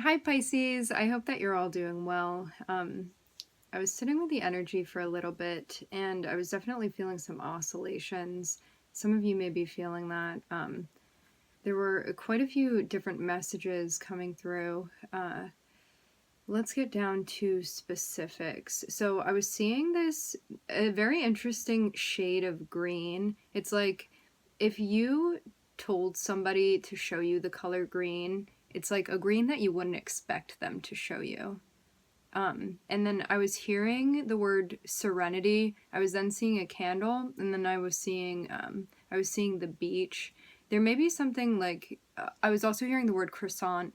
Hi Pisces, I hope that you're all doing well. I was sitting with the energy for a little bit and I was definitely feeling some oscillations. Some of you may be feeling that. There were quite a few different messages coming through. Let's get down to specifics. So I was seeing a very interesting shade of green. It's like if you told somebody to show you the color green, it's like a green that you wouldn't expect them to show you. And then I was hearing the word serenity. I was then seeing a candle, and then I was seeing the beach. There may be something like I was also hearing the word croissant.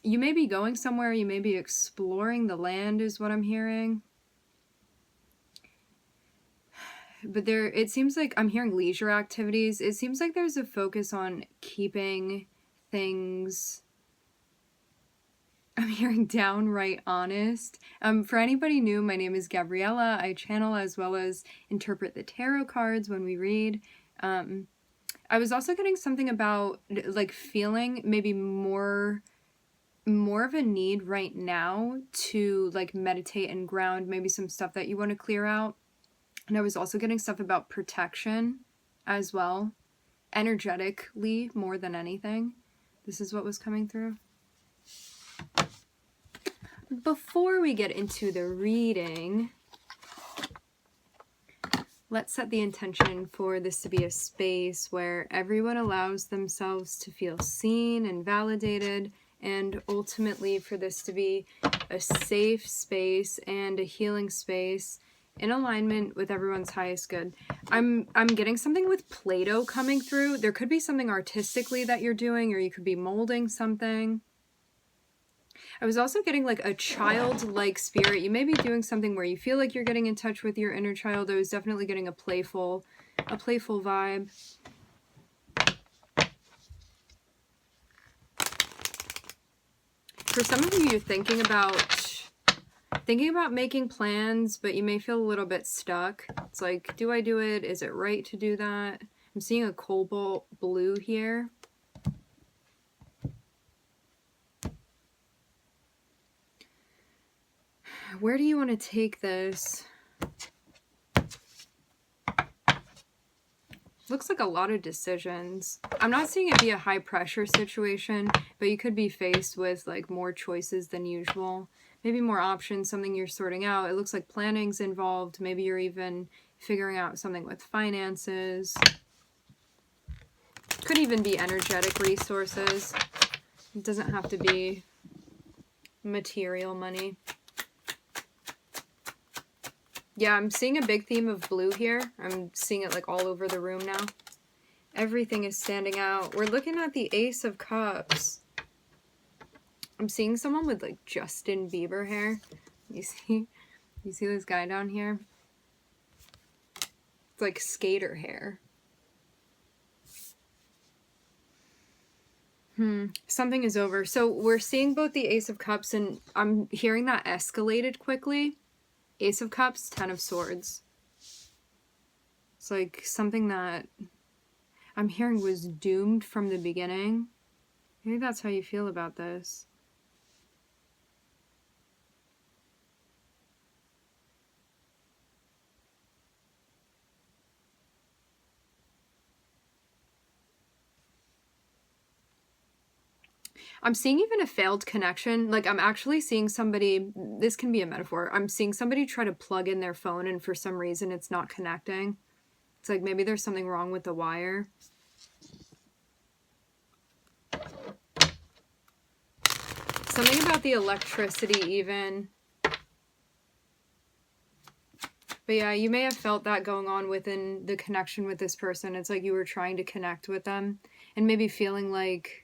You may be going somewhere, you may be exploring the land is what I'm hearing. But it seems like I'm hearing leisure activities. It seems like there's a focus on keeping things, I'm hearing downright honest. For anybody new, my name is Gabriella. I channel as well as interpret the tarot cards when we read. I was also getting something about like feeling maybe more of a need right now to like meditate and ground, maybe some stuff that you want to clear out. And I was also getting stuff about protection as well, energetically more than anything. This is what was coming through. Before we get into the reading, let's set the intention for this to be a space where everyone allows themselves to feel seen and validated, and ultimately for this to be a safe space and a healing space in alignment with everyone's highest good. I'm getting something with Play-Doh coming through. There could be something artistically that you're doing, or you could be molding something. I was also getting like a childlike spirit. You may be doing something where you feel like you're getting in touch with your inner child. I was definitely getting a playful vibe. For some of you, you're thinking about making plans, but you may feel a little bit stuck. It's like, do I do it? Is it right to do that? I'm seeing a cobalt blue here. Where do you want to take this? Looks like a lot of decisions. I'm not seeing it be a high pressure situation, but you could be faced with like more choices than usual. Maybe more options, something you're sorting out. It looks like planning's involved. Maybe you're even figuring out something with finances. Could even be energetic resources. It doesn't have to be material money. Yeah, I'm seeing a big theme of blue here. I'm seeing it like all over the room now. Everything is standing out. We're looking at the Ace of Cups. I'm seeing someone with like Justin Bieber hair. You see this guy down here? It's like skater hair. Something is over. So we're seeing both the Ace of Cups, and I'm hearing that escalated quickly. Ace of Cups, Ten of Swords. It's like something that I'm hearing was doomed from the beginning. Maybe that's how you feel about this. I'm seeing even a failed connection. Like, I'm actually seeing somebody, this can be a metaphor. I'm seeing somebody try to plug in their phone and for some reason it's not connecting. It's like maybe there's something wrong with the wire. Something about the electricity even. But yeah, you may have felt that going on within the connection with this person. It's like you were trying to connect with them and maybe feeling like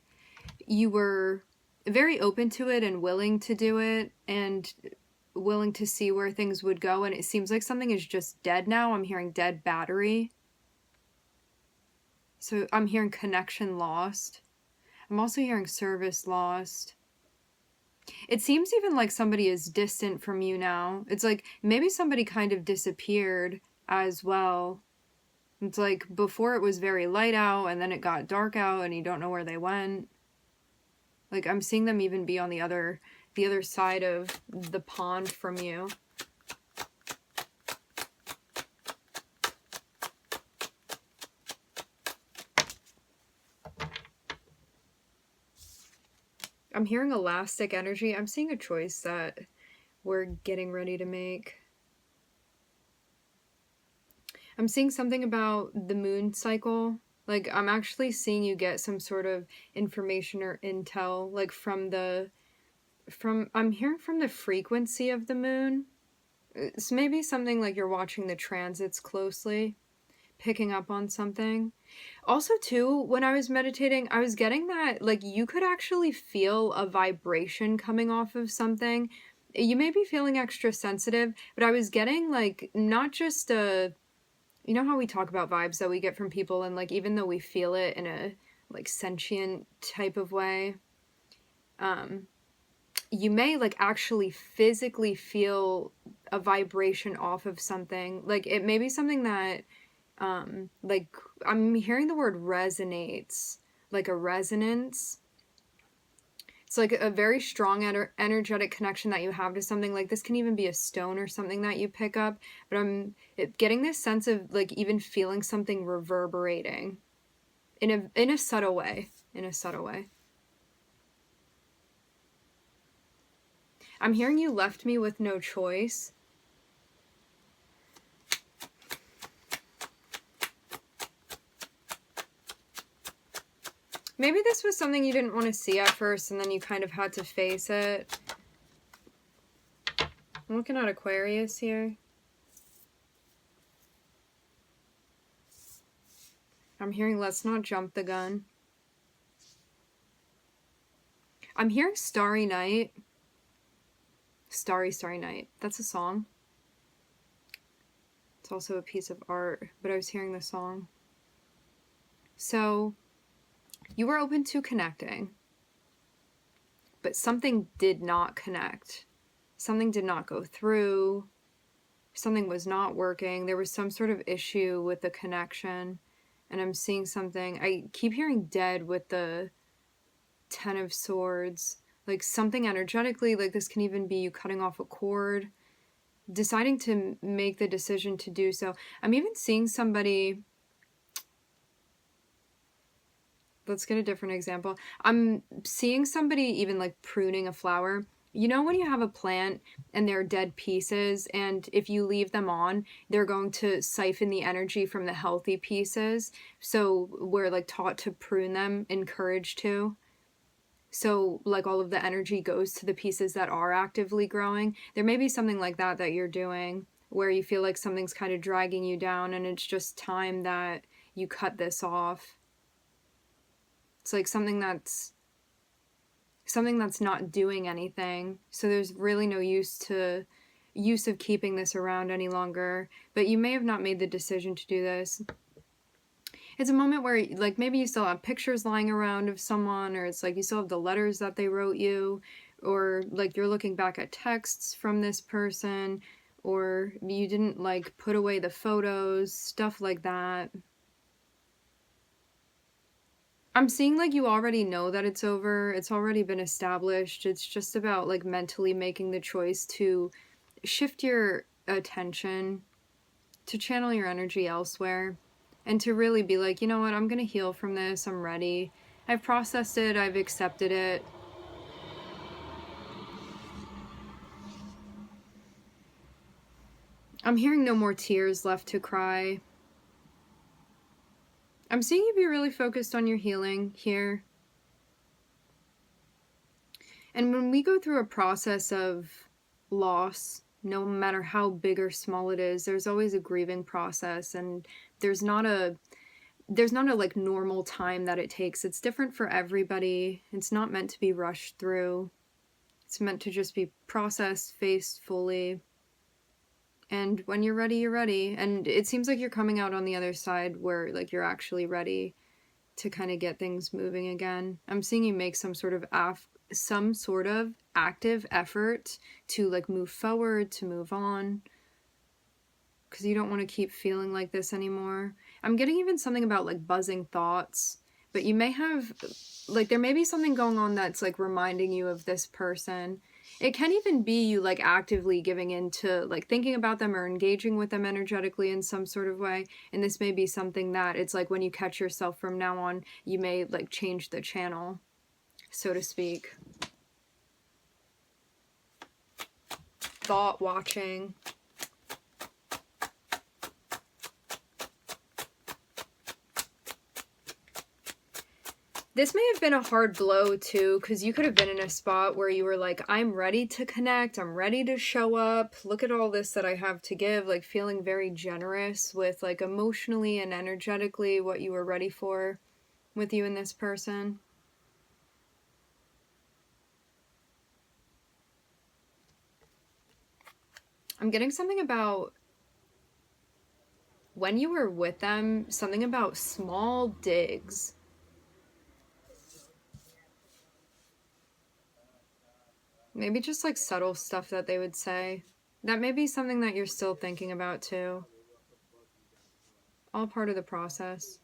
you were very open to it and willing to do it and willing to see where things would go. And it seems like something is just dead now. I'm hearing dead battery. So I'm hearing connection lost. I'm also hearing service lost. It seems even like somebody is distant from you now. It's like maybe somebody kind of disappeared as well. It's like before it was very light out and then it got dark out and you don't know where they went. Like, I'm seeing them even be on the other side of the pond from you. I'm hearing elastic energy. I'm seeing a choice that we're getting ready to make. I'm seeing something about the moon cycle. Like, I'm actually seeing you get some sort of information or intel, like I'm hearing from the frequency of the moon. It's maybe something like you're watching the transits closely, picking up on something. Also, too, when I was meditating, I was getting that, like, you could actually feel a vibration coming off of something. You may be feeling extra sensitive, but I was getting, like, not just you know how we talk about vibes that we get from people, and, like, even though we feel it in a, like, sentient type of way, you may, like, actually physically feel a vibration off of something. Like, it may be something that, like, I'm hearing the word resonates, like a resonance. It's like a very strong energetic connection that you have to something. Like, this can even be a stone or something that you pick up, but I'm getting this sense of, like, even feeling something reverberating in a subtle way, I'm hearing you left me with no choice. Maybe this was something you didn't want to see at first, and then you kind of had to face it. I'm looking at Aquarius here. I'm hearing let's not jump the gun. I'm hearing Starry Night. Starry, Starry Night. That's a song. It's also a piece of art, but I was hearing the song. So, you were open to connecting, but something did not connect. Something did not go through. Something was not working. There was some sort of issue with the connection. And I'm seeing something. I keep hearing dead with the Ten of Swords. Like, something energetically, like, this can even be you cutting off a cord, deciding to make the decision to do so. I'm even seeing somebody. Let's get a different example. I'm seeing somebody even, like, pruning a flower. You know when you have a plant and they're dead pieces, and if you leave them on, they're going to siphon the energy from the healthy pieces. So we're, like, taught to prune them, encouraged to. So, like, all of the energy goes to the pieces that are actively growing. There may be something like that you're doing, where you feel like something's kind of dragging you down, and it's just time that you cut this off. It's like something that's not doing anything. So there's really no use of keeping this around any longer. But you may have not made the decision to do this. It's a moment where, like, maybe you still have pictures lying around of someone, or it's like you still have the letters that they wrote you, or, like, you're looking back at texts from this person, or you didn't, like, put away the photos, stuff like that. I'm seeing, like, you already know that it's over. It's already been established. It's just about, like, mentally making the choice to shift your attention, to channel your energy elsewhere, and to really be like, you know what, I'm going to heal from this. I'm ready. I've processed it. I've accepted it. I'm hearing no more tears left to cry. I'm seeing you be really focused on your healing here. And when we go through a process of loss, no matter how big or small it is, there's always a grieving process, and there's not a like normal time that it takes. It's different for everybody. It's not meant to be rushed through. It's meant to just be processed, faced fully. And when you're ready, you're ready. And it seems like you're coming out on the other side where, like, you're actually ready to kind of get things moving again. I'm seeing you make some sort of active effort to, like, move forward, to move on, because you don't want to keep feeling like this anymore. I'm getting even something about, like, buzzing thoughts, but you may have, like, there may be something going on that's like reminding you of this person. It can even be you like actively giving into like thinking about them or engaging with them energetically in some sort of way. And this may be something that it's like when you catch yourself from now on, you may like change the channel, so to speak. Thought watching. This may have been a hard blow too, because you could have been in a spot where you were like, I'm ready to connect, I'm ready to show up, look at all this that I have to give, like feeling very generous with like emotionally and energetically what you were ready for with you and this person. I'm getting something about when you were with them, something about small digs. Maybe just like subtle stuff that they would say. That may be something that you're still thinking about too. All part of the process.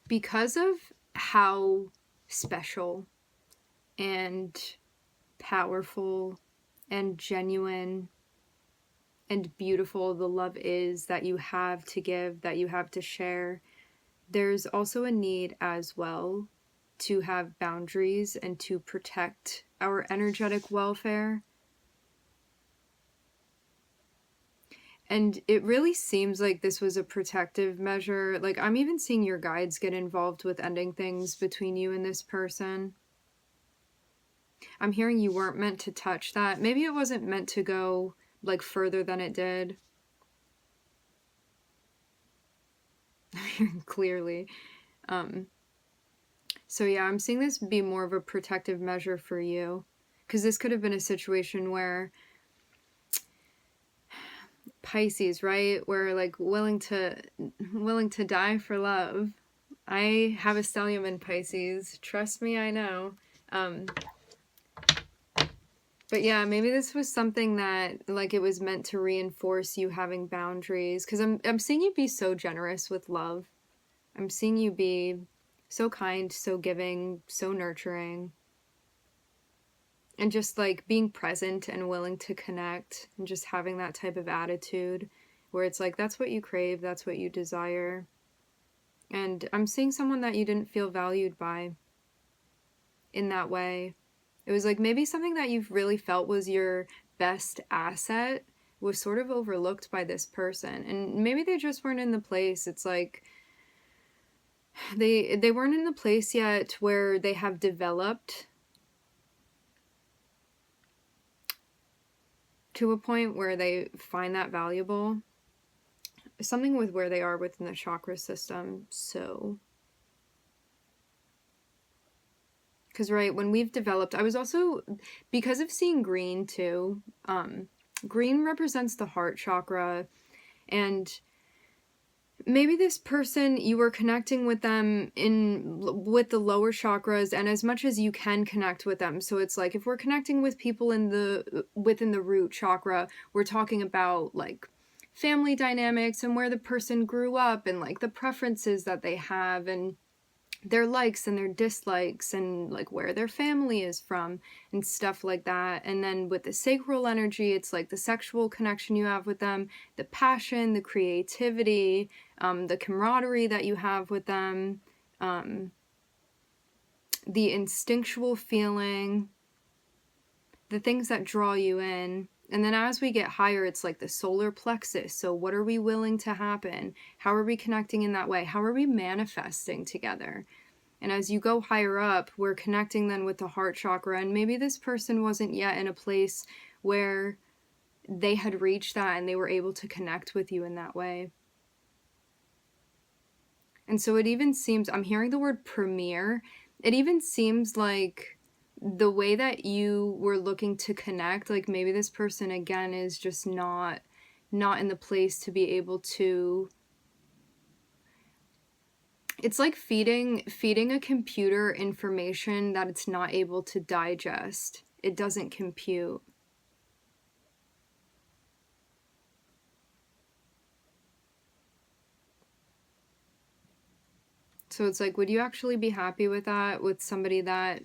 Because of how special and powerful and genuine and beautiful the love is that you have to give, that you have to share, there's also a need as well to have boundaries and to protect our energetic welfare. And it really seems like this was a protective measure. Like, I'm even seeing your guides get involved with ending things between you and this person. I'm hearing you weren't meant to touch that. Maybe it wasn't meant to go, like, further than it did. Clearly. So yeah, I'm seeing this be more of a protective measure for you. Because this could have been a situation where Pisces, right? We're like willing to die for love. I have a stellium in Pisces. Trust me, I know. But yeah, maybe this was something that like it was meant to reinforce you having boundaries. Because I'm seeing you be so generous with love. I'm seeing you be so kind, so giving, so nurturing. And just like being present and willing to connect and just having that type of attitude where it's like that's what you crave, that's what you desire. And I'm seeing someone that you didn't feel valued by in that way. It was like maybe something that you've really felt was your best asset was sort of overlooked by this person. And maybe they just weren't in the place. It's like they weren't in the place yet where they have developed to a point where they find that valuable. Something with where they are within the chakra system. So, because right, when we've developed, I was also, because of seeing green too, green represents the heart chakra, and maybe this person, you were connecting with them with the lower chakras, and as much as you can connect with them. So it's like if we're connecting with people within the root chakra, we're talking about like family dynamics and where the person grew up and like the preferences that they have and their likes and their dislikes and like where their family is from and stuff like that. And then with the sacral energy, it's like the sexual connection you have with them, the passion, the creativity, the camaraderie that you have with them, the instinctual feeling, the things that draw you in. And then as we get higher, it's like the solar plexus. So what are we willing to happen? How are we connecting in that way? How are we manifesting together? And as you go higher up, we're connecting then with the heart chakra. And maybe this person wasn't yet in a place where they had reached that and they were able to connect with you in that way. And so it even seems, I'm hearing the word premiere. It even seems like the way that you were looking to connect, like maybe this person again is just not not in the place to be able to... It's like feeding a computer information that it's not able to digest. It doesn't compute. So it's like, would you actually be happy with that, with somebody that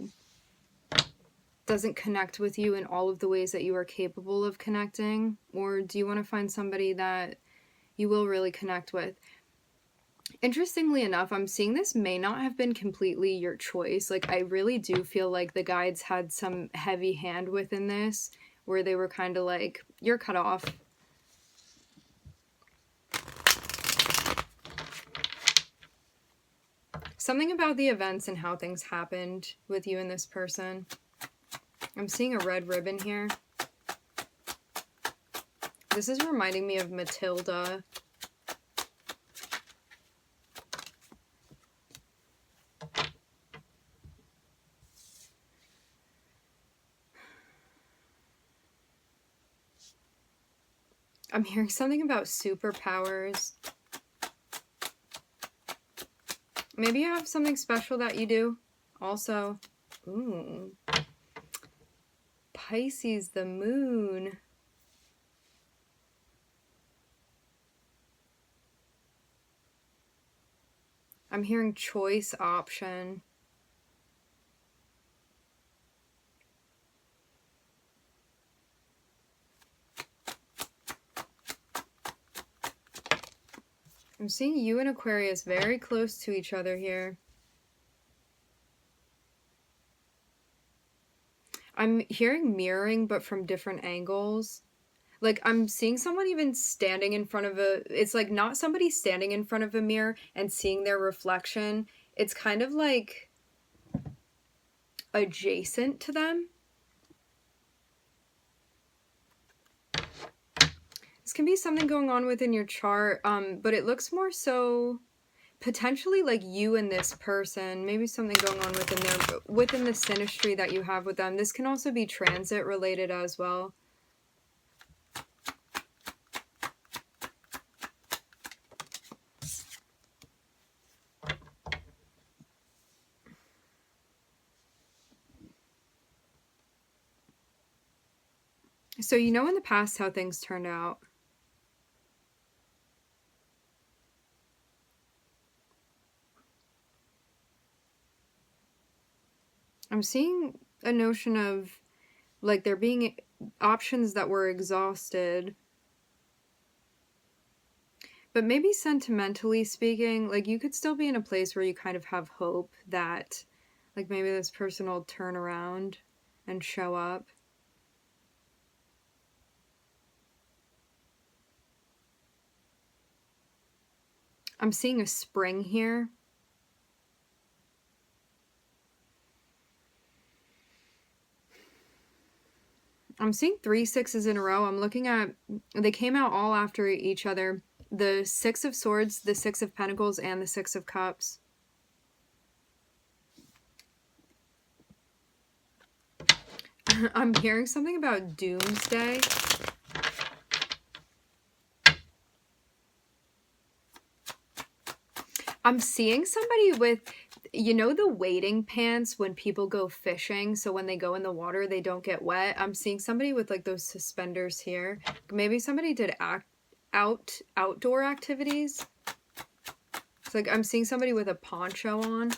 doesn't connect with you in all of the ways that you are capable of connecting? Or do you want to find somebody that you will really connect with? Interestingly enough, I'm seeing this may not have been completely your choice. Like, I really do feel like the guides had some heavy hand within this, where they were kind of like, you're cut off. Something about the events and how things happened with you and this person. I'm seeing a red ribbon here. This is reminding me of Matilda. I'm hearing something about superpowers. Maybe you have something special that you do also. Ooh. Pisces, the moon. I'm hearing choice option. I'm seeing you and Aquarius very close to each other here. I'm hearing mirroring, but from different angles. Like, I'm seeing someone even standing in front of a... It's like not somebody standing in front of a mirror and seeing their reflection. It's kind of like adjacent to them. This can be something going on within your chart, but it looks more so potentially like you and this person. Maybe something going on within the synastry that you have with them. This can also be transit related as well. So you know in the past how things turned out. I'm seeing a notion of like there being options that were exhausted. But maybe sentimentally speaking, like you could still be in a place where you kind of have hope that like maybe this person will turn around and show up. I'm seeing a spring here. I'm seeing 3 6s in a row. I'm looking at, they came out all after each other. The 6 of Swords, the 6 of Pentacles, and the 6 of Cups. I'm hearing something about doomsday. I'm seeing somebody with, you know, the wading pants when people go fishing, so when they go in the water they don't get wet. I'm seeing somebody with like those suspenders here. Maybe somebody did outdoor activities. It's like I'm seeing somebody with a poncho on.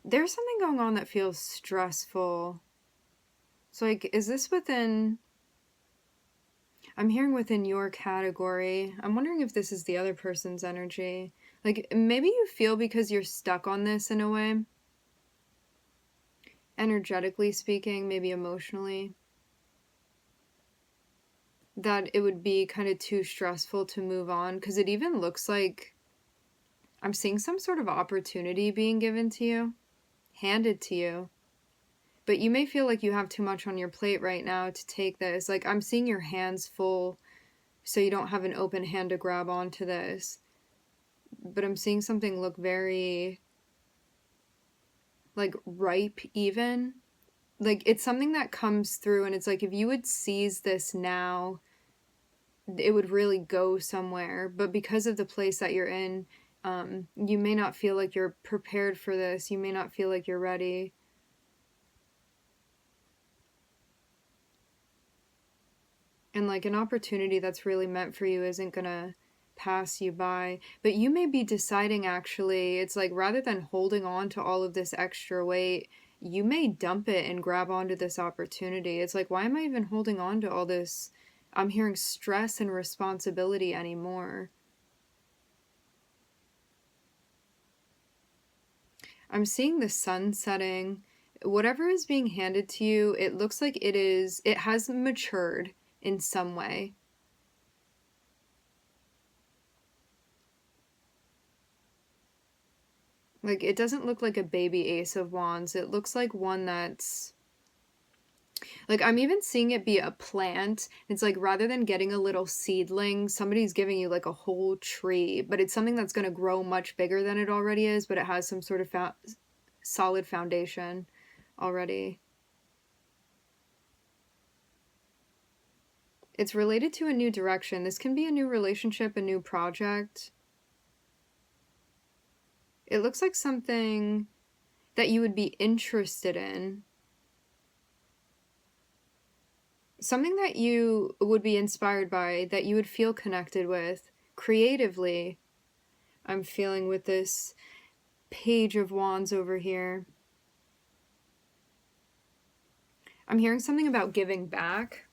There's something going on that feels stressful. So like, is this within... I'm hearing within your category. I'm wondering if this is the other person's energy. Like, maybe you feel because you're stuck on this in a way. Energetically speaking, maybe emotionally. That it would be kind of too stressful to move on. Because it even looks like I'm seeing some sort of opportunity being given to you. Handed to you. But you may feel like you have too much on your plate right now to take this. Like, I'm seeing your hands full, so you don't have an open hand to grab onto this. But I'm seeing something look very, like, ripe even. Like, it's something that comes through, and it's like, if you would seize this now, it would really go somewhere. But because of the place that you're in, you may not feel like you're prepared for this. You may not feel like you're ready. And like an opportunity that's really meant for you isn't gonna pass you by. But you may be deciding, actually, it's like, rather than holding on to all of this extra weight, you may dump it and grab onto this opportunity. It's like, why am I even holding on to all this? I'm hearing stress and responsibility anymore. I'm seeing the sun setting. Whatever is being handed to you, it looks like it has matured in some way. Like, it doesn't look like a baby Ace of Wands. It looks like one that's, like, I'm even seeing it be a plant. It's like, rather than getting a little seedling, somebody's giving you like a whole tree, but it's something that's going to grow much bigger than it already is, but it has some sort of solid foundation already. It's related to a new direction. This can be a new relationship, a new project. It looks like something that you would be interested in. Something that you would be inspired by, that you would feel connected with creatively. I'm feeling with this Page of Wands over here. I'm hearing something about giving back.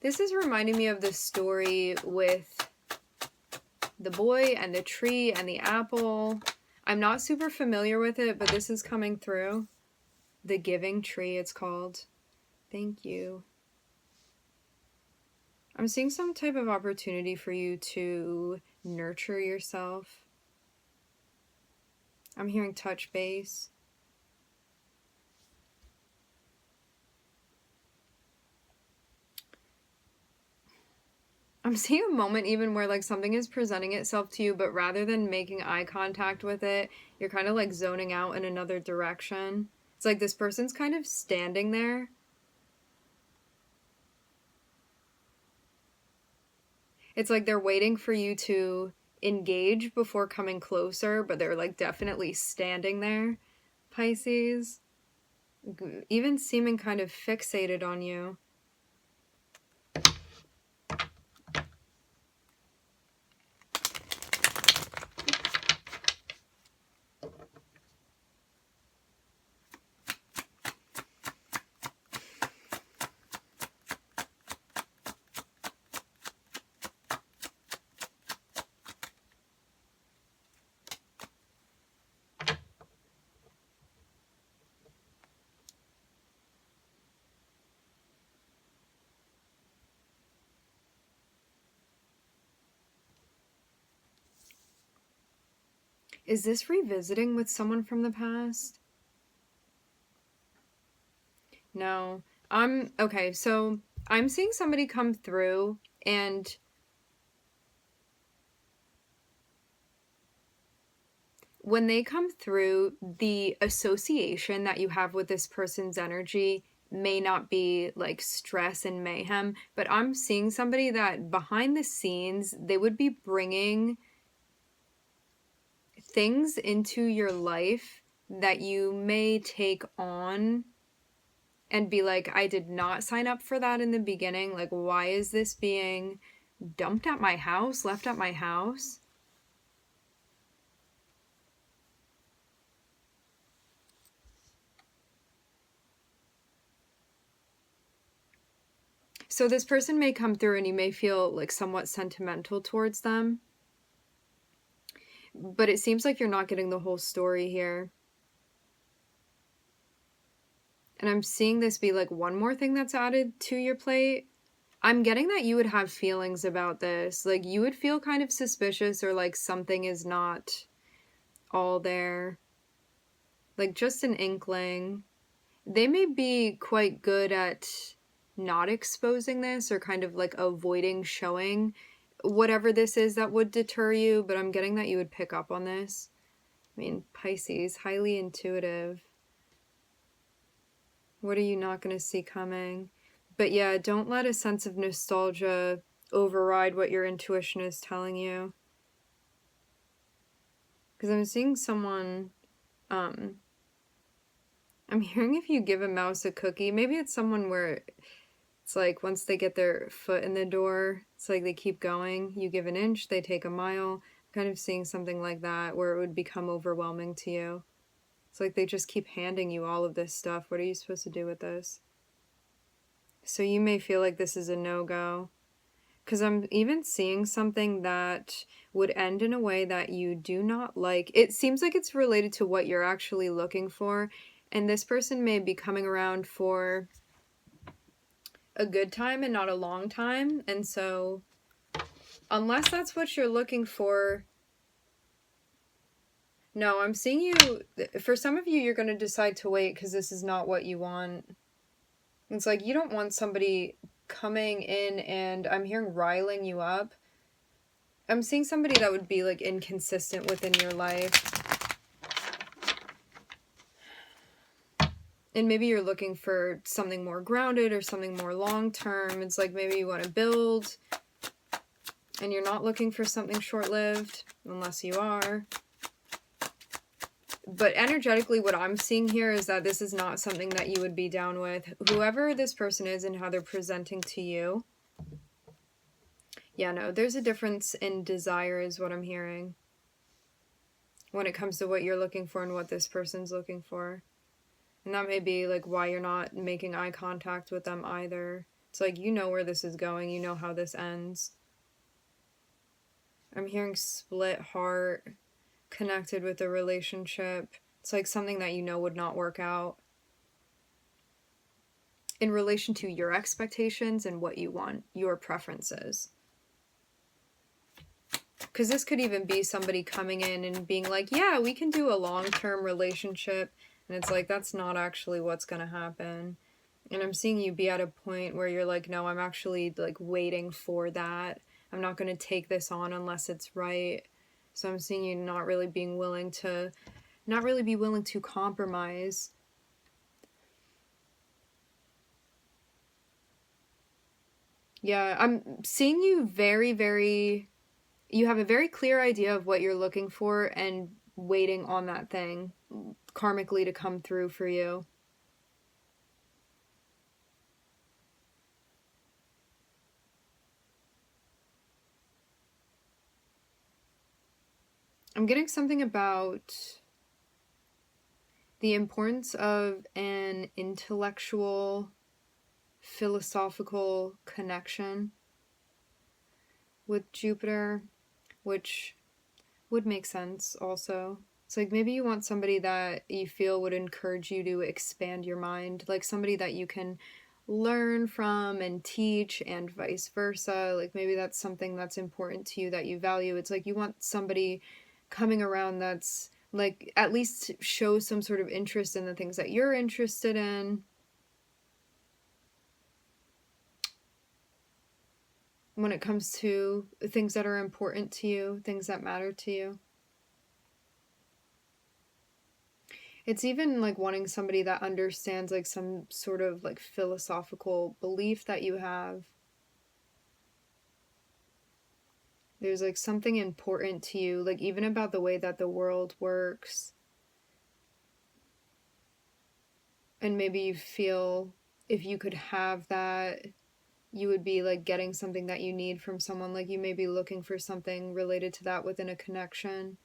This is reminding me of the story with the boy and the tree and the apple. I'm not super familiar with it, but this is coming through. The Giving Tree, it's called. Thank you. I'm seeing some type of opportunity for you to nurture yourself. I'm hearing touch base. I'm seeing a moment even where like something is presenting itself to you, but rather than making eye contact with it, you're kind of like zoning out in another direction. It's like this person's kind of standing there. It's like they're waiting for you to engage before coming closer, but they're like definitely standing there, Pisces. Even seeming kind of fixated on you. Is this revisiting with someone from the past? No. Okay, so I'm seeing somebody come through, and when they come through, the association that you have with this person's energy may not be like stress and mayhem, but I'm seeing somebody that behind the scenes, they would be bringing things into your life that you may take on and be like, I did not sign up for that in the beginning. Like, why is this being dumped at my house, left at my house? So this person may come through and you may feel like somewhat sentimental towards them. But it seems like you're not getting the whole story here. And I'm seeing this be like one more thing that's added to your plate. I'm getting that you would have feelings about this. Like, you would feel kind of suspicious, or like something is not all there. like just an inkling. They may be quite good at not exposing this or kind of like avoiding showing whatever this is that would deter you, but I'm getting that you would pick up on this. I mean, Pisces, highly intuitive. What are you not going to see coming? But yeah, don't let a sense of nostalgia override what your intuition is telling you. Because I'm seeing someone, I'm hearing if you give a mouse a cookie, maybe it's someone where it's like once they get their foot in the door, it's like they keep going. You give an inch, they take a mile. I'm kind of seeing something like that where it would become overwhelming to you. It's like they just keep handing you all of this stuff. What are you supposed to do with this? So you may feel like this is a no-go. Because I'm even seeing something that would end in a way that you do not like. It seems like it's related to what you're actually looking for. And this person may be coming around for a good time and not a long time. And so, unless that's what you're looking for, no, I'm seeing you. For some of you, you're going to decide to wait because this is not what you want. It's like you don't want somebody coming in and I'm hearing riling you up. I'm seeing somebody that would be like inconsistent within your life. And maybe you're looking for something more grounded or something more long-term. It's like maybe you want to build and you're not looking for something short-lived, unless you are. But energetically, what I'm seeing here is that this is not something that you would be down with. Whoever this person is and how they're presenting to you. Yeah, no, there's a difference in desire is what I'm hearing. When it comes to what you're looking for and what this person's looking for. And that may be like why you're not making eye contact with them either. It's like you know where this is going. You know how this ends. I'm hearing split heart connected with a relationship. It's like something that you know would not work out. In relation to your expectations and what you want, your preferences. Because this could even be somebody coming in and being like, yeah, we can do a long-term relationship. And it's like, that's not actually what's going to happen. And I'm seeing you be at a point where you're like, no, I'm actually like waiting for that. I'm not going to take this on unless it's right. So I'm seeing you not really be willing to compromise. Yeah, I'm seeing you you have a very clear idea of what you're looking for and waiting on that thing karmically to come through for you. I'm getting something about the importance of an intellectual, philosophical connection with Jupiter, which would make sense also. It's like maybe you want somebody that you feel would encourage you to expand your mind, like somebody that you can learn from and teach and vice versa. Like maybe that's something that's important to you that you value. It's like you want somebody coming around that's like at least show some sort of interest in the things that you're interested in. When it comes to things that are important to you, things that matter to you. It's even like wanting somebody that understands like some sort of like philosophical belief that you have. There's like something important to you, like even about the way that the world works. And maybe you feel if you could have that, you would be like getting something that you need from someone. Like you may be looking for something related to that within a connection.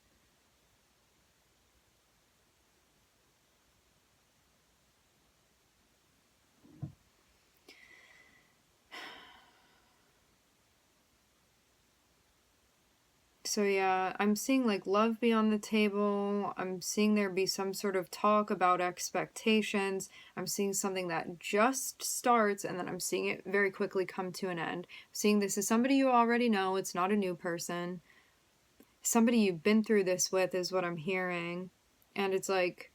So yeah, I'm seeing like love be on the table. I'm seeing there be some sort of talk about expectations. I'm seeing something that just starts and then I'm seeing it very quickly come to an end. I'm seeing this is somebody you already know. It's not a new person. Somebody you've been through this with is what I'm hearing. And it's like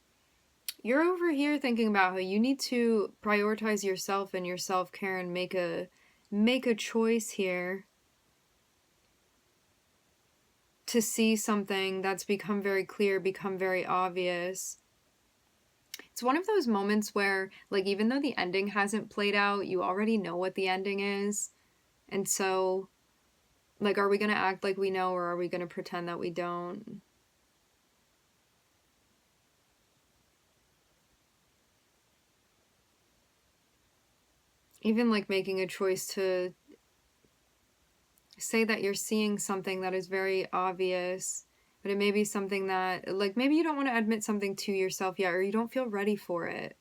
you're over here thinking about how you need to prioritize yourself and your self-care and make a choice here to see something that's become very clear, become very obvious. It's one of those moments where, like, even though the ending hasn't played out, you already know what the ending is. And so, like, are we going to act like we know, or are we going to pretend that we don't? Even, like, making a choice to say that you're seeing something that is very obvious, but it may be something that, like, maybe you don't want to admit something to yourself yet, or you don't feel ready for it,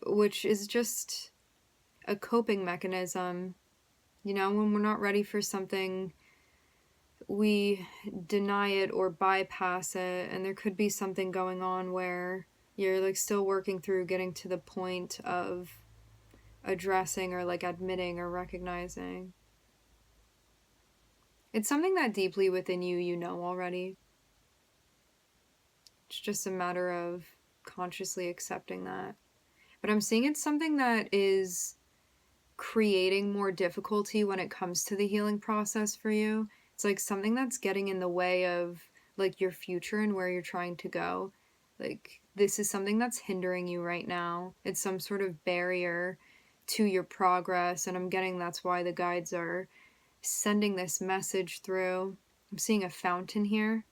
which is just a coping mechanism. You know, when we're not ready for something, we deny it or bypass it, and there could be something going on where you're, like, still working through getting to the point of addressing or, like, admitting or recognizing. It's something that deeply within you, you know already. It's just a matter of consciously accepting that. But I'm seeing it's something that is creating more difficulty when it comes to the healing process for you. It's like something that's getting in the way of, like, your future and where you're trying to go. Like, this is something that's hindering you right now. It's some sort of barrier to your progress, and I'm getting that's why the guides are sending this message through. I'm seeing a fountain here.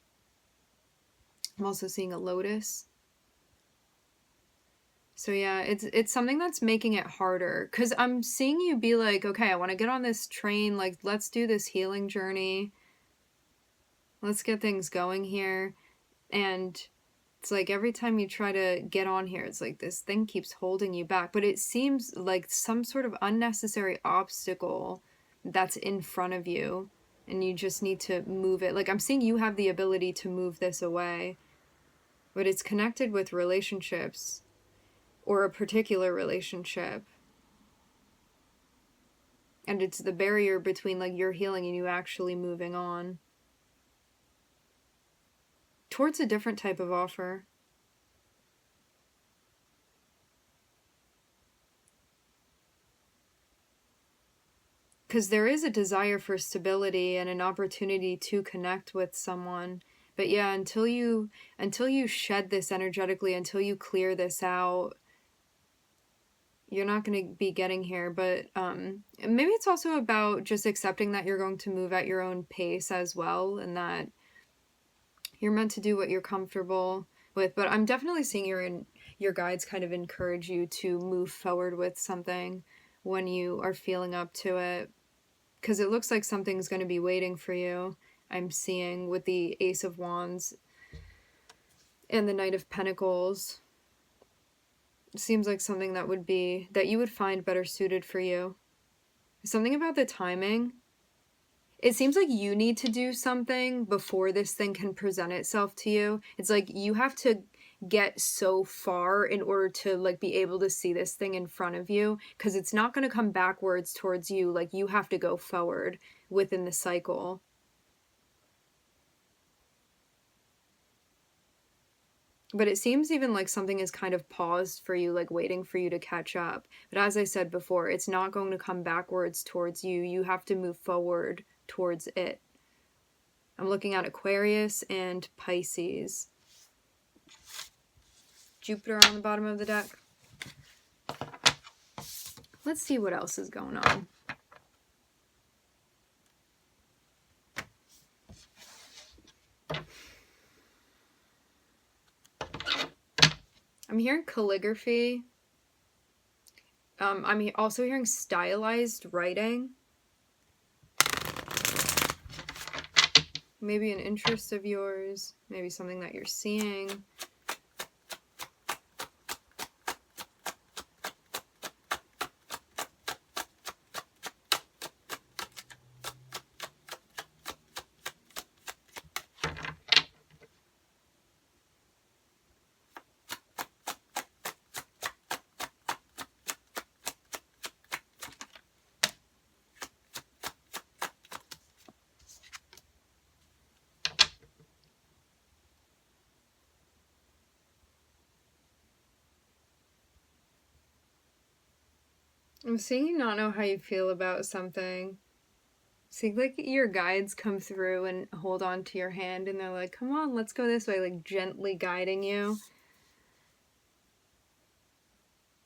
I'm also seeing a lotus. So yeah, it's something that's making it harder, because I'm seeing you be like, okay, I want to get on this train, like, let's do this healing journey. Let's get things going here. And it's like every time you try to get on here, it's like this thing keeps holding you back. But it seems like some sort of unnecessary obstacle that's in front of you, and you just need to move it. Like, I'm seeing you have the ability to move this away, but it's connected with relationships or a particular relationship. And it's the barrier between, like, your healing and you actually moving on towards a different type of offer. Because there is a desire for stability and an opportunity to connect with someone. But yeah, until you shed this energetically, until you clear this out, you're not going to be getting here. But maybe it's also about just accepting that you're going to move at your own pace as well, and that you're meant to do what you're comfortable with. But I'm definitely seeing your guides kind of encourage you to move forward with something when you are feeling up to it, because it looks like something's going to be waiting for you. I'm seeing with the Ace of Wands and the Knight of Pentacles. It seems like something that you would find better suited for you. Something about the timing. It seems like you need to do something before this thing can present itself to you. It's like you have to get so far in order to, like, be able to see this thing in front of you, because it's not going to come backwards towards you. Like, you have to go forward within the cycle. But it seems even like something is kind of paused for you, like waiting for you to catch up. But as I said before, it's not going to come backwards towards you. You have to move forward towards it. I'm looking at Aquarius and Pisces. Jupiter on the bottom of the deck. Let's see what else is going on. I'm hearing calligraphy. I'm also hearing stylized writing. Maybe an interest of yours. Maybe something that you're seeing. I'm seeing you not know how you feel about something. See, like, your guides come through and hold on to your hand, and they're like, come on, let's go this way, like, gently guiding you.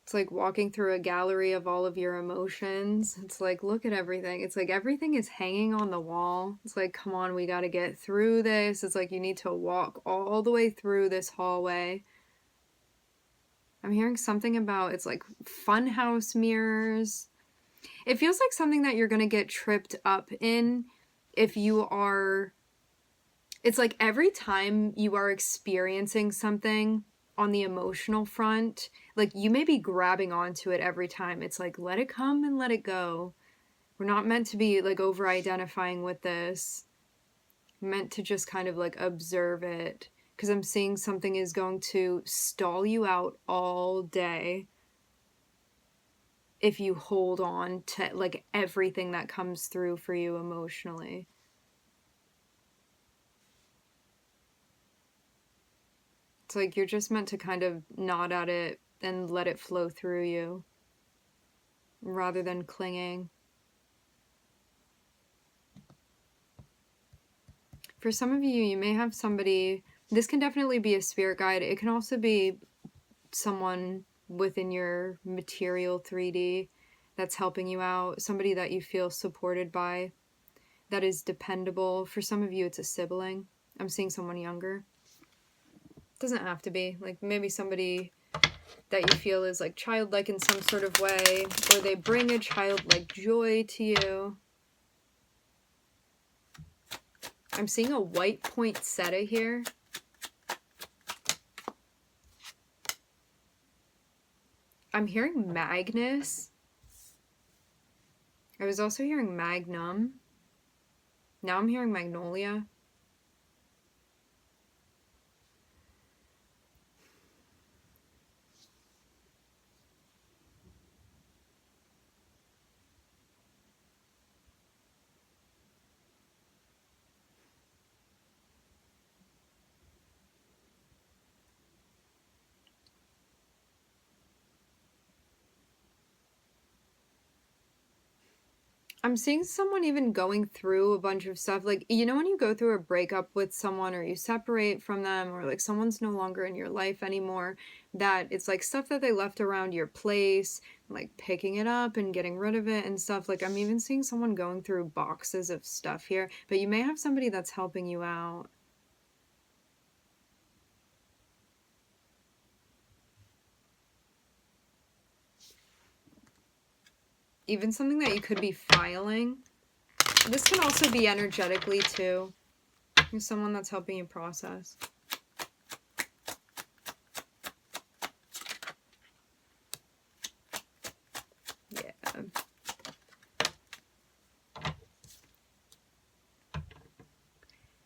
It's like walking through a gallery of all of your emotions. It's like, look at everything. It's like everything is hanging on the wall. It's like, come on, we got to get through this. It's like you need to walk all the way through this hallway. I'm hearing something about, it's like funhouse mirrors. It feels like something that you're going to get tripped up in if you are. It's like every time you are experiencing something on the emotional front, like you may be grabbing onto it every time. It's like, let it come and let it go. We're not meant to be like over identifying with this. We're meant to just kind of like observe it. Because I'm seeing something is going to stall you out all day if you hold on to like everything that comes through for you emotionally. It's like you're just meant to kind of nod at it and let it flow through you rather than clinging. For some of you, you may have somebody, this can definitely be a spirit guide. It can also be someone within your material 3D that's helping you out, somebody that you feel supported by, that is dependable. For some of you, it's a sibling. I'm seeing someone younger. Doesn't have to be. Like maybe somebody that you feel is like childlike in some sort of way, or they bring a childlike joy to you. I'm seeing a white poinsettia here. I'm hearing Magnus. I was also hearing Magnum. Now I'm hearing Magnolia. I'm seeing someone even going through a bunch of stuff. Like, you know, when you go through a breakup with someone or you separate from them or like someone's no longer in your life anymore, that it's like stuff that they left around your place, like picking it up and getting rid of it and stuff. Like, I'm even seeing someone going through boxes of stuff here, but you may have somebody that's helping you out. Even something that you could be filing. This can also be energetically too. There's someone that's helping you process. Yeah.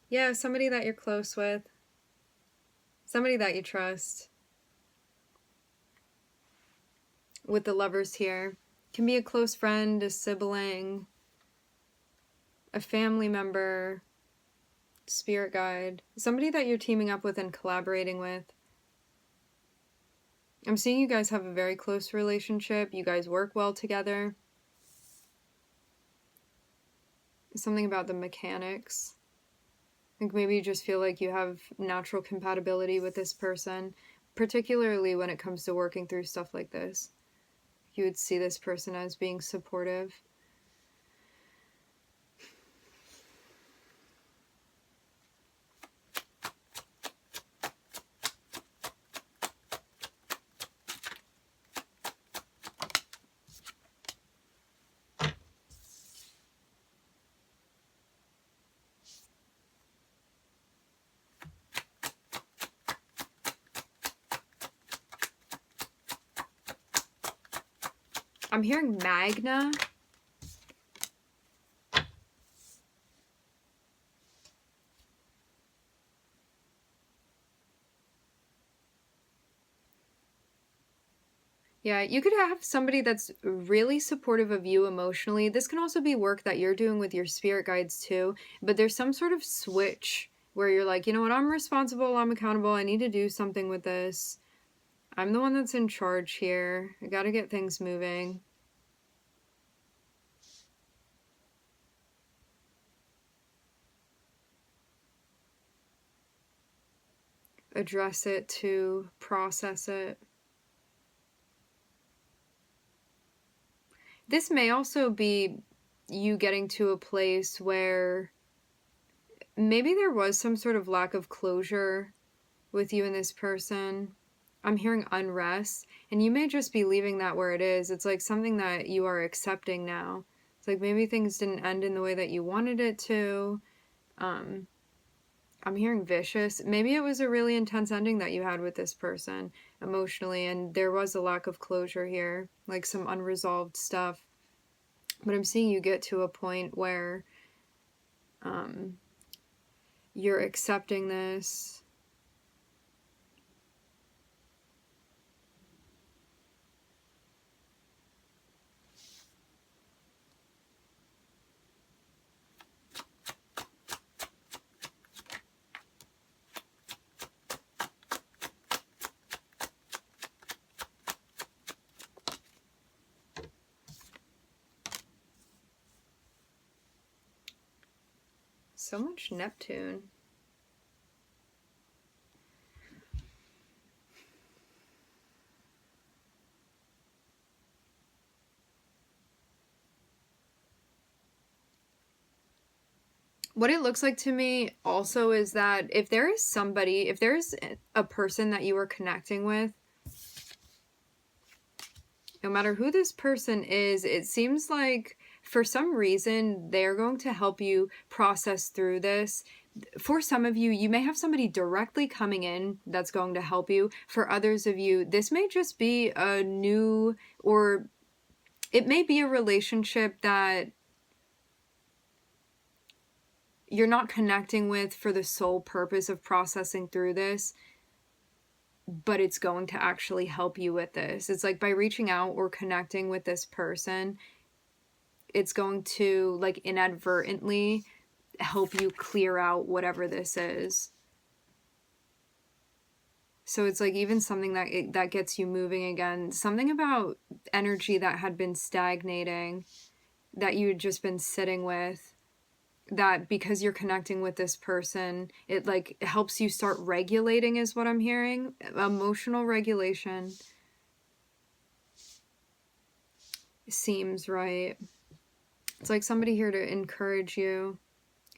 Yeah, somebody that you're close with. Somebody that you trust. With the Lovers here. Can be a close friend, a sibling, a family member, spirit guide, somebody that you're teaming up with and collaborating with. I'm seeing you guys have a very close relationship. You guys work well together. Something about the mechanics. I think maybe you just feel like you have natural compatibility with this person, particularly when it comes to working through stuff like this. You would see this person as being supportive. I'm hearing Magna. Yeah, you could have somebody that's really supportive of you emotionally. This can also be work that you're doing with your spirit guides too, but there's some sort of switch where you're like, you know what, I'm responsible, I'm accountable, I need to do something with this. I'm the one that's in charge here. I gotta get things moving. address it, to process it. This may also be you getting to a place where maybe there was some sort of lack of closure with you and this person. I'm hearing unrest, and you may just be leaving that where it is. It's like something that you are accepting now. It's like maybe things didn't end in the way that you wanted it to. I'm hearing vicious. Maybe it was a really intense ending that you had with this person emotionally, and there was a lack of closure here, like some unresolved stuff. But I'm seeing you get to a point where you're accepting this. So much Neptune. What it looks like to me also is that if there's a person that you are connecting with, no matter who this person is, it seems like for some reason they're going to help you process through this. For some of you, you may have somebody directly coming in that's going to help you. For others of you, this may just be a new, or it may be a relationship that you're not connecting with for the sole purpose of processing through this, but it's going to actually help you with this. It's like by reaching out or connecting with this person, it's going to like inadvertently help you clear out whatever this is. So it's like even something that gets you moving again. Something about energy that had been stagnating, that you had just been sitting with, that because you're connecting with this person, it like helps you start regulating, is what I'm hearing. Emotional regulation seems right. It's like somebody here to encourage you,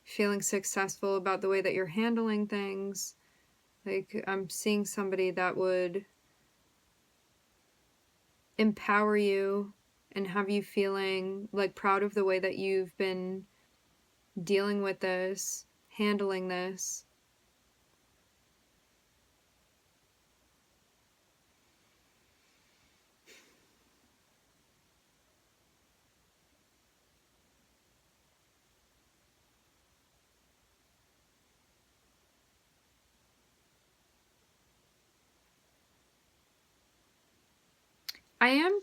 feeling successful about the way that you're handling things. Like I'm seeing somebody that would empower you and have you feeling like proud of the way that you've been dealing with this, handling this. I'm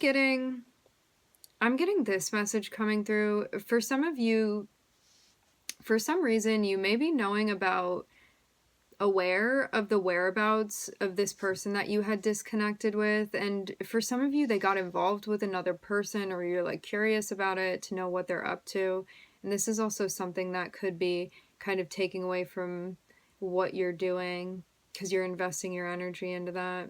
getting this message coming through. For some of you, for some reason, you may be aware of the whereabouts of this person that you had disconnected with. And for some of you, they got involved with another person, or you're like curious about it to know what they're up to. And this is also something that could be kind of taking away from what you're doing because you're investing your energy into that.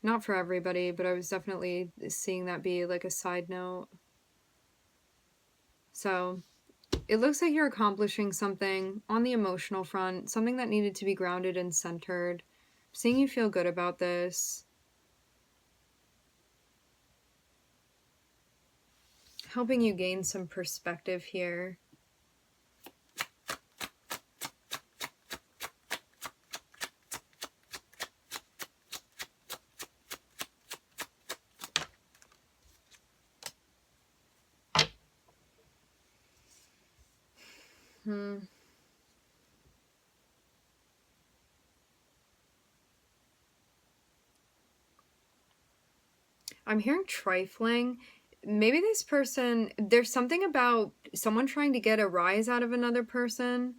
Not for everybody, but I was definitely seeing that be like a side note. So it looks like you're accomplishing something on the emotional front, something that needed to be grounded and centered. I'm seeing you feel good about this. Helping you gain some perspective here. I'm hearing trifling. Maybe this person, there's something about someone trying to get a rise out of another person.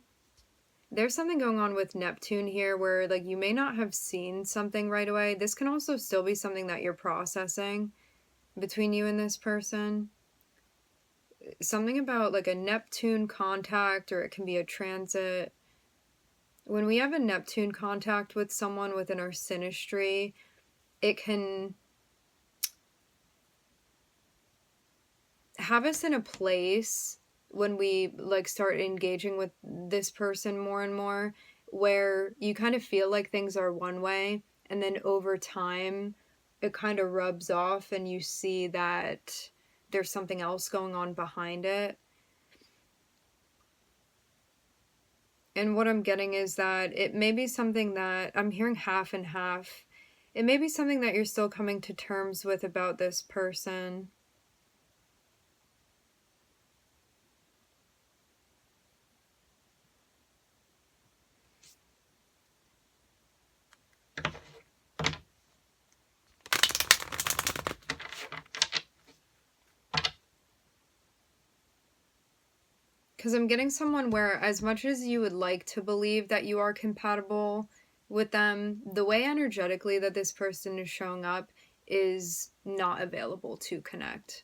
There's something going on with Neptune here where like you may not have seen something right away. This can also still be something that you're processing between you and this person. Something about like a Neptune contact, or it can be a transit. When we have a Neptune contact with someone within our synastry, it can have us in a place when we like start engaging with this person more and more, where you kind of feel like things are one way, and then over time it kind of rubs off and you see that there's something else going on behind it. And what I'm getting is that it may be something that I'm hearing half and half. It may be something that you're still coming to terms with about this person. Because I'm getting someone where, as much as you would like to believe that you are compatible with them, the way energetically that this person is showing up is not available to connect.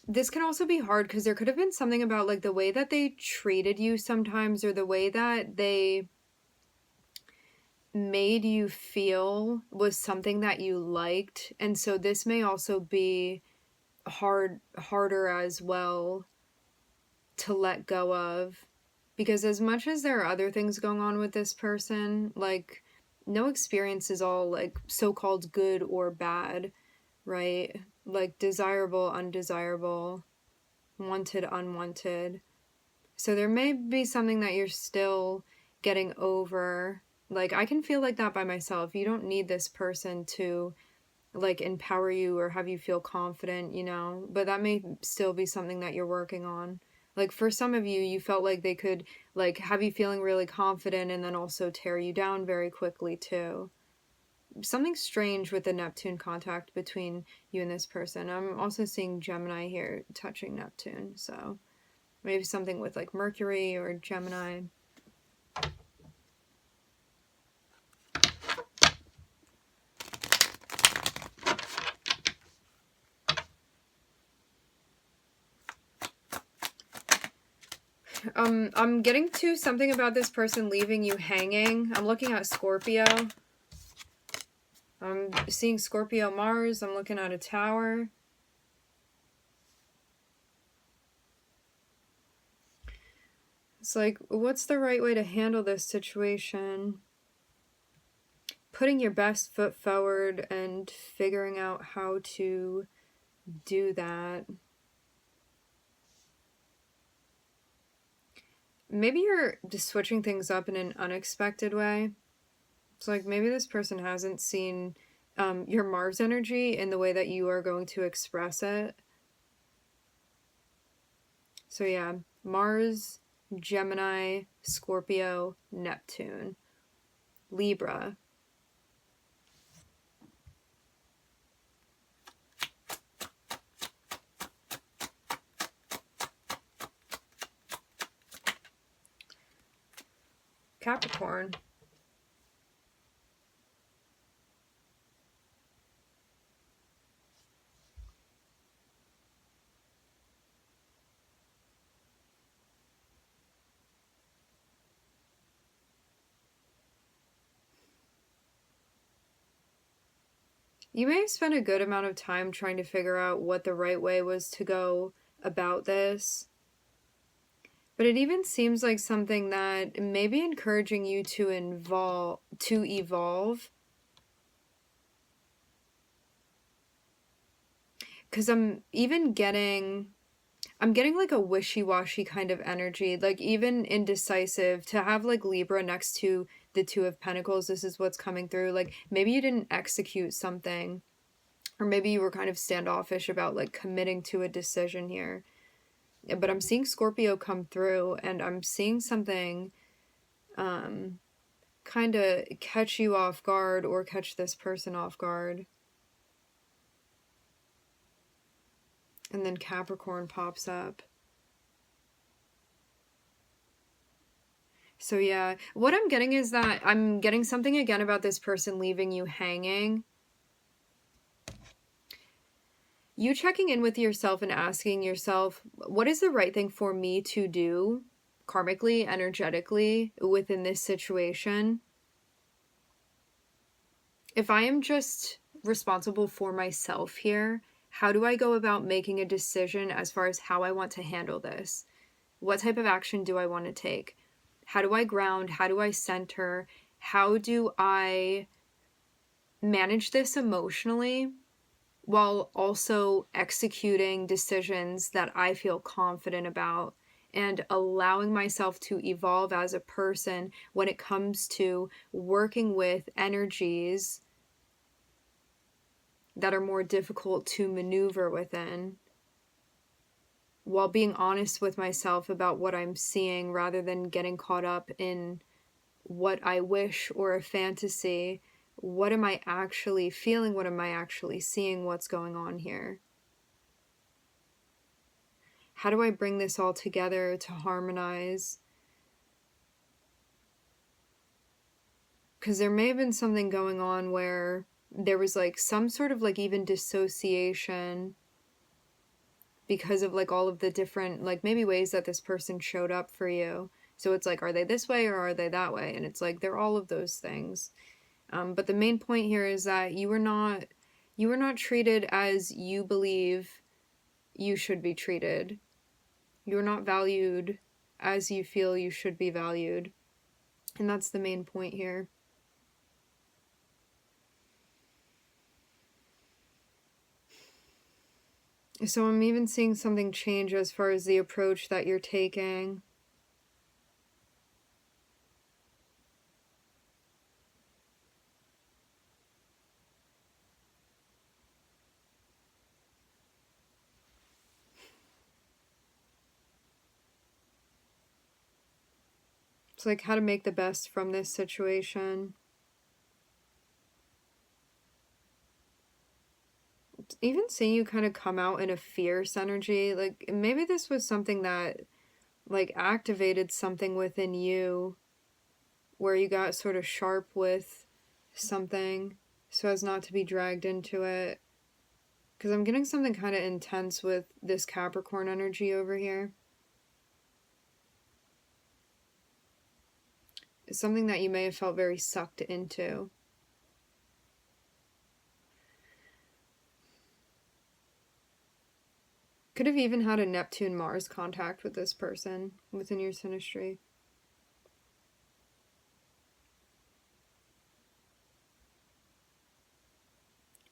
This can also be hard because there could have been something about like the way that they treated you sometimes, or the way that they made you feel was something that you liked. And so this may also be harder as well to let go of, because as much as there are other things going on with this person, like no experience is all like so-called good or bad, right? Like desirable, undesirable, wanted, unwanted. So there may be something that you're still getting over. Like I can feel like that by myself. You don't need this person to like empower you or have you feel confident, you know, but that may still be something that you're working on. Like for some of you, you felt like they could like have you feeling really confident and then also tear you down very quickly too. Something strange with the Neptune contact between you and this person. I'm also seeing Gemini here touching Neptune, so maybe something with like Mercury or Gemini. I'm getting to something about this person leaving you hanging. I'm looking at Scorpio. I'm seeing Scorpio Mars. I'm looking at a tower. It's like, what's the right way to handle this situation? Putting your best foot forward and figuring out how to do that. Maybe you're just switching things up in an unexpected way. It's like maybe this person hasn't seen your Mars energy in the way that you are going to express it. So yeah, Mars, Gemini, Scorpio, Neptune, Libra. Capricorn. You may have spent a good amount of time trying to figure out what the right way was to go about this. But it even seems like something that may be encouraging you to evolve. Because I'm I'm getting like a wishy-washy kind of energy, like even indecisive. To have like Libra next to the Two of Pentacles, this is what's coming through. Like maybe you didn't execute something, or maybe you were kind of standoffish about like committing to a decision here. But I'm seeing Scorpio come through, and I'm seeing something kind of catch you off guard or catch this person off guard. And then Capricorn pops up. So yeah, what I'm getting is that I'm getting something again about this person leaving you hanging. You checking in with yourself and asking yourself, what is the right thing for me to do karmically, energetically within this situation? If I am just responsible for myself here, how do I go about making a decision as far as how I want to handle this? What type of action do I want to take? How do I ground? How do I center? How do I manage this emotionally while also executing decisions that I feel confident about, and allowing myself to evolve as a person when it comes to working with energies that are more difficult to maneuver within, while being honest with myself about what I'm seeing rather than getting caught up in what I wish or a fantasy. What am I actually feeling? What am I actually seeing? What's going on here? How do I bring this all together to harmonize? Because there may have been something going on where there was like some sort of like even dissociation because of like all of the different like maybe ways that this person showed up for you. So it's like, are they this way or are they that way? And it's like they're all of those things. But the main point here is that you were not treated as you believe you should be treated. You're not valued as you feel you should be valued. And that's the main point here. So I'm even seeing something change as far as the approach that you're taking. It's like how to make the best from this situation. Even seeing you kind of come out in a fierce energy, like maybe this was something that like activated something within you where you got sort of sharp with something so as not to be dragged into it. Because I'm getting something kind of intense with this Capricorn energy over here. It's something that you may have felt very sucked into. Could have even had a Neptune-Mars contact with this person within your synastry.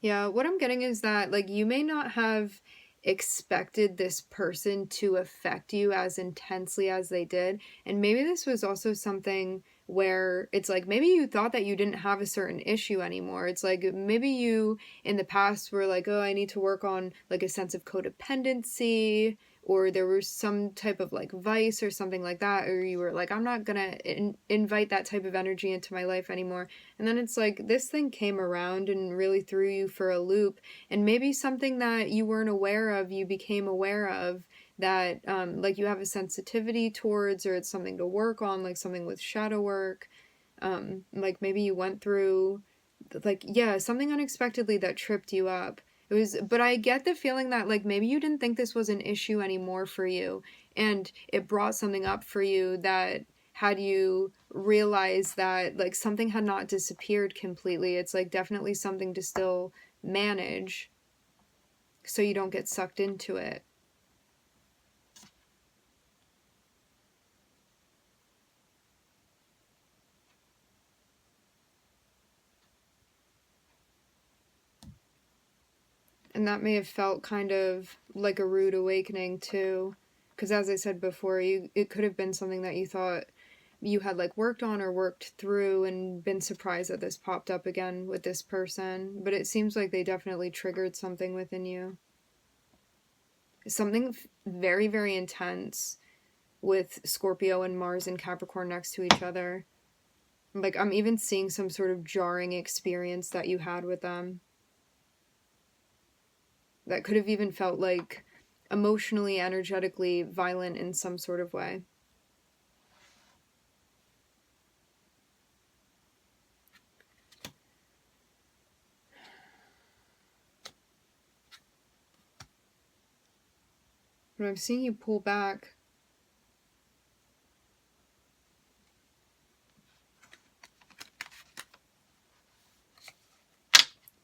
Yeah, what I'm getting is that, like, you may not have expected this person to affect you as intensely as they did. And maybe this was also something where it's like, maybe you thought that you didn't have a certain issue anymore. It's like, maybe you in the past were like, oh, I need to work on like a sense of codependency, or there was some type of like vice or something like that, or you were like, I'm not gonna invite that type of energy into my life anymore. And then it's like this thing came around and really threw you for a loop, and maybe something that you weren't aware of, you became aware of, that like you have a sensitivity towards, or it's something to work on, like something with shadow work. Like maybe you went through like, yeah, something unexpectedly that tripped you up. It was, but I get the feeling that like maybe you didn't think this was an issue anymore for you, and it brought something up for you that had you realize that like something had not disappeared completely. It's like definitely something to still manage so you don't get sucked into it. And that may have felt kind of like a rude awakening too. Because as I said before, it could have been something that you thought you had like worked on or worked through and been surprised that this popped up again with this person. But it seems like they definitely triggered something within you. Something very, very intense with Scorpio and Mars and Capricorn next to each other. Like, I'm even seeing some sort of jarring experience that you had with them. That could have even felt like emotionally, energetically violent in some sort of way. But I'm seeing you pull back.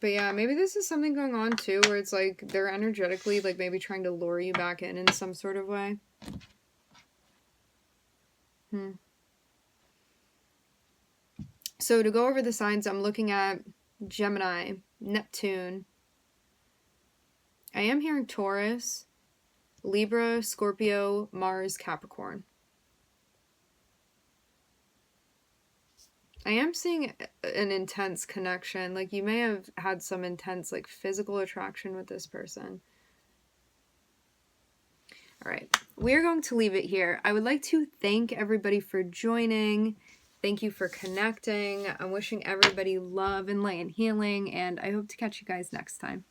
But yeah, maybe this is something going on too, where it's like they're energetically like maybe trying to lure you back in some sort of way. So to go over the signs, I'm looking at Gemini, Neptune. I am hearing Taurus, Libra, Scorpio, Mars, Capricorn. I am seeing an intense connection. Like, you may have had some intense, like, physical attraction with this person. All right. We're going to leave it here. I would like to thank everybody for joining. Thank you for connecting. I'm wishing everybody love and light and healing, and I hope to catch you guys next time.